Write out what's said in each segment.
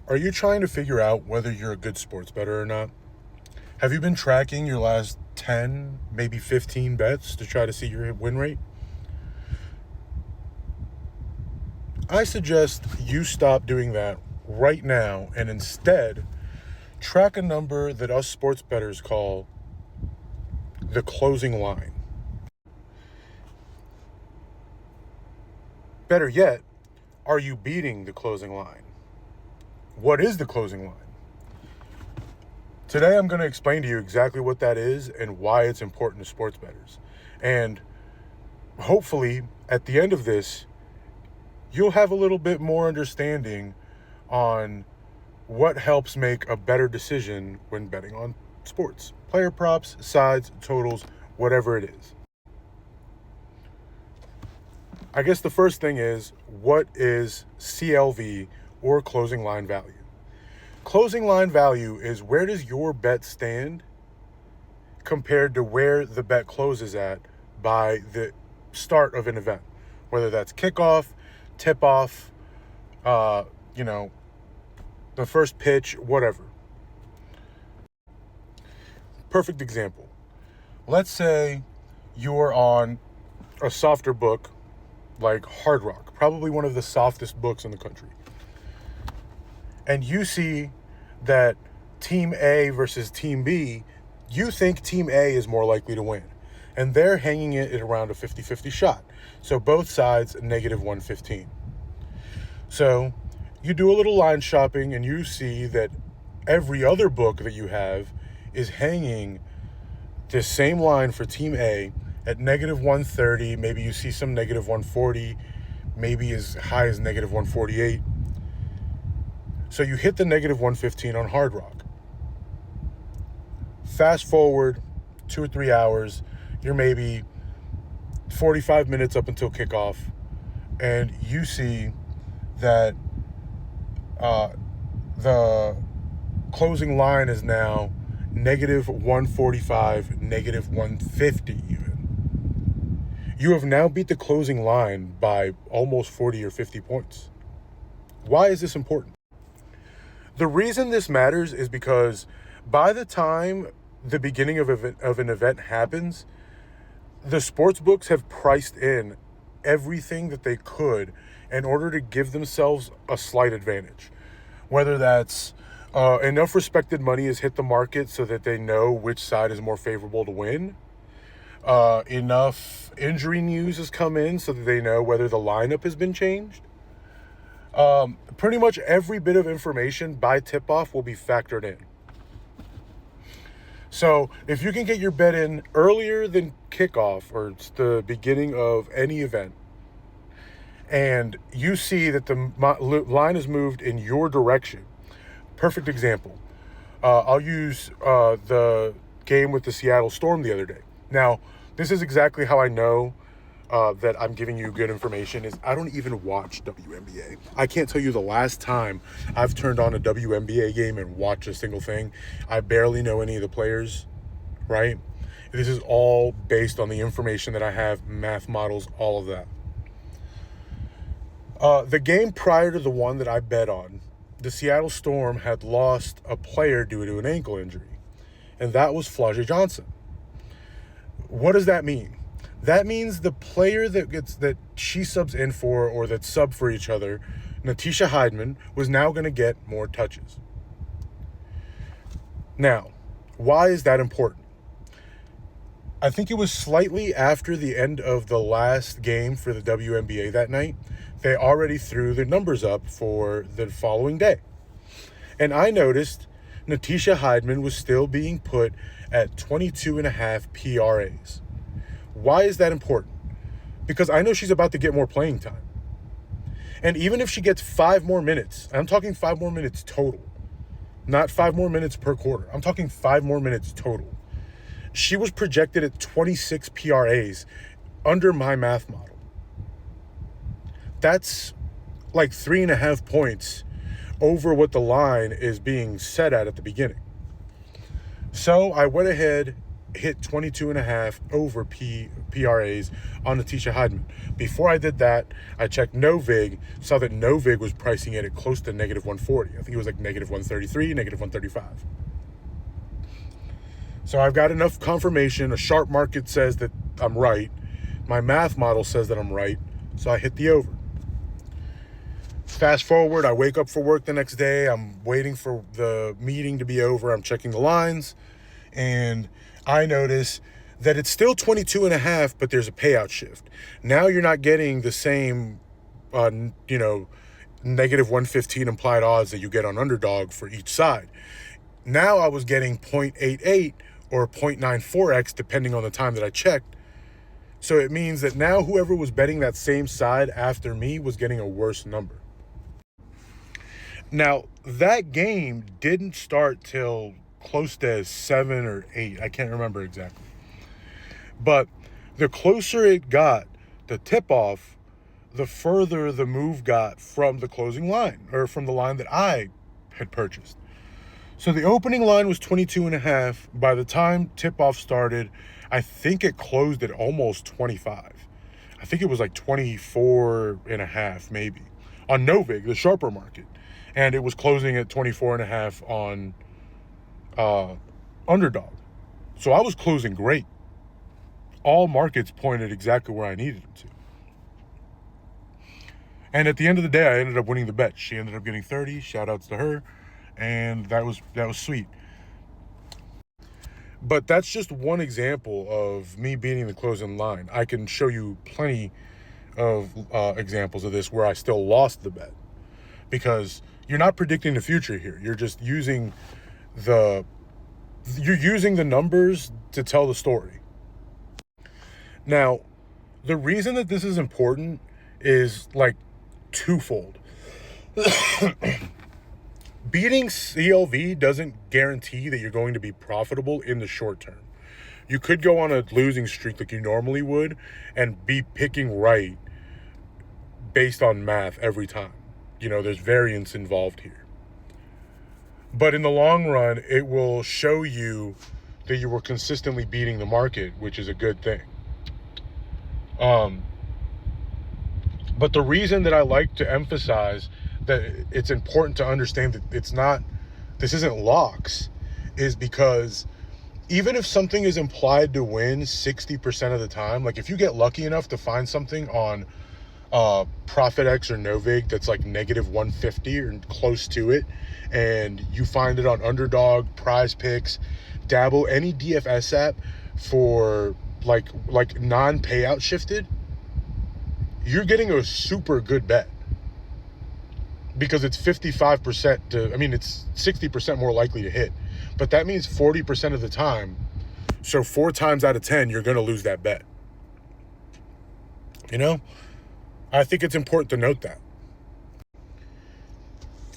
Are you trying to figure out whether you're a good sports bettor or not? Have you been tracking your last 10, maybe 15 bets to try to see your win rate? I suggest you stop doing that right now and instead track a number that us sports bettors call the closing line. Better yet, are you beating the closing line? What is the closing line? Today I'm going to explain to you exactly what that is and why it's important to sports bettors. And hopefully at the end of this, you'll have a little bit more understanding on what helps make a better decision when betting on sports. Player props, sides, totals, whatever it is. I guess the first thing is, what is CLV, or closing line value? Closing line value is where does your bet stand compared to where the bet closes at by the start of an event, whether that's kickoff, tip-off, the first pitch, whatever. Perfect example. Let's say you're on a softer book like Hard Rock, probably one of the softest books in the country. And you see that Team A versus Team B, you think Team A is more likely to win. And they're hanging it at around a 50-50 shot. So both sides, -115. So you do a little line shopping and you see that every other book that you have is hanging this same line for Team A at -130. Maybe you see some -140, maybe as high as -148. So you hit the -115 on Hard Rock. Fast forward 2 or 3 hours, you're maybe 45 minutes up until kickoff, and you see that the closing line is now -145, -150 even. You have now beat the closing line by almost 40 or 50 points. Why is this important? The reason this matters is because by the time the beginning of an event happens, the sports books have priced in everything that they could in order to give themselves a slight advantage. Whether that's enough respected money has hit the market so that they know which side is more favorable to win. Enough injury news has come in so that they know whether the lineup has been changed. Pretty much every bit of information by tip-off will be factored in. So if you can get your bet in earlier than kickoff or it's the beginning of any event, and you see that the line is moved in your direction. Perfect example. I'll use the game with the Seattle Storm the other day. Now, this is exactly how I know that I'm giving you good information is I don't even watch WNBA. I can't tell you the last time I've turned on a WNBA game and watched a single thing. I barely know any of the players, right? This is all based on the information that I have, math models, all of that. The game prior to the one that I bet on, the Seattle Storm had lost a player due to an ankle injury, and that was Flau'jae Johnson. What does that mean? That means the player that she subs in for or that sub for each other, Natisha Hydman, was now going to get more touches. Now, why is that important? I think it was slightly after the end of the last game for the WNBA that night. They already threw the numbers up for the following day. And I noticed Natisha Hydman was still being put at 22.5 PRAs. Why is that important? Because I know she's about to get more playing time. And even if she gets 5 more minutes, I'm talking 5 more minutes total, not 5 more minutes per quarter. I'm talking 5 more minutes total. She was projected at 26 PRAs under my math model. That's like 3.5 points over what the line is being set at the beginning. So I went ahead hit 22.5 over PRAs on Letitia Heidman. Before I did that, I checked Novig, saw that Novig was pricing it at close to negative 140. I think it was like negative 133, negative 135. So I've got enough confirmation. A sharp market says that I'm right. My math model says that I'm right. So I hit the over. Fast forward, I wake up for work the next day. I'm waiting for the meeting to be over. I'm checking the lines. And I notice that it's still 22.5, but there's a payout shift. Now you're not getting the same, negative 115 implied odds that you get on underdog for each side. Now I was getting 0.88 or 0.94x, depending on the time that I checked. So it means that now whoever was betting that same side after me was getting a worse number. Now, that game didn't start till close to 7 or 8. I can't remember exactly. But the closer it got, the tip-off, the further the move got from the closing line, or from the line that I had purchased. So the opening line was 22.5. By the time tip-off started, I think it closed at almost 25. I think it was like 24.5 maybe on Novig, the sharper market. And it was closing at 24.5 on underdog. So I was closing great. All markets pointed exactly where I needed them to. And at the end of the day, I ended up winning the bet. She ended up getting 30. Shout outs to her. And that was sweet. But that's just one example of me beating the closing line. I can show you plenty of examples of this where I still lost the bet, because you're not predicting the future here. You're just using the numbers to tell the story. Now, the reason that this is important is like twofold. Beating CLV doesn't guarantee that you're going to be profitable in the short term. You could go on a losing streak like you normally would and be picking right based on math every time. There's variance involved here. But in the long run, it will show you that you were consistently beating the market, which is a good thing. But the reason that I like to emphasize that it's important to understand that this isn't locks, is because even if something is implied to win 60% of the time, like if you get lucky enough to find something on ProfitX or Novig that's like negative 150 or close to it, and you find it on Underdog, Prize Picks, Dabble, any DFS app for like non-payout shifted, you're getting a super good bet, because it's 55% it's 60% more likely to hit. But that means 40% of the time, so 4 times out of 10, you're going to lose that bet. I think it's important to note that.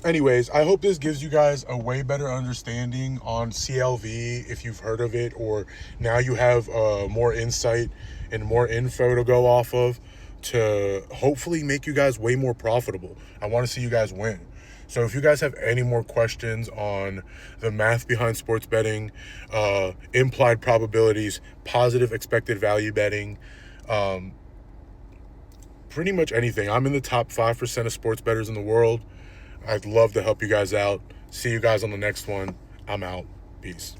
Anyways, I hope this gives you guys a way better understanding on CLV if you've heard of it, or now you have more insight and more info to go off of to hopefully make you guys way more profitable. I want to see you guys win. So if you guys have any more questions on the math behind sports betting, implied probabilities, positive expected value betting, pretty much anything. I'm in the top 5% of sports bettors in the world. I'd love to help you guys out. See you guys on the next one. I'm out. Peace.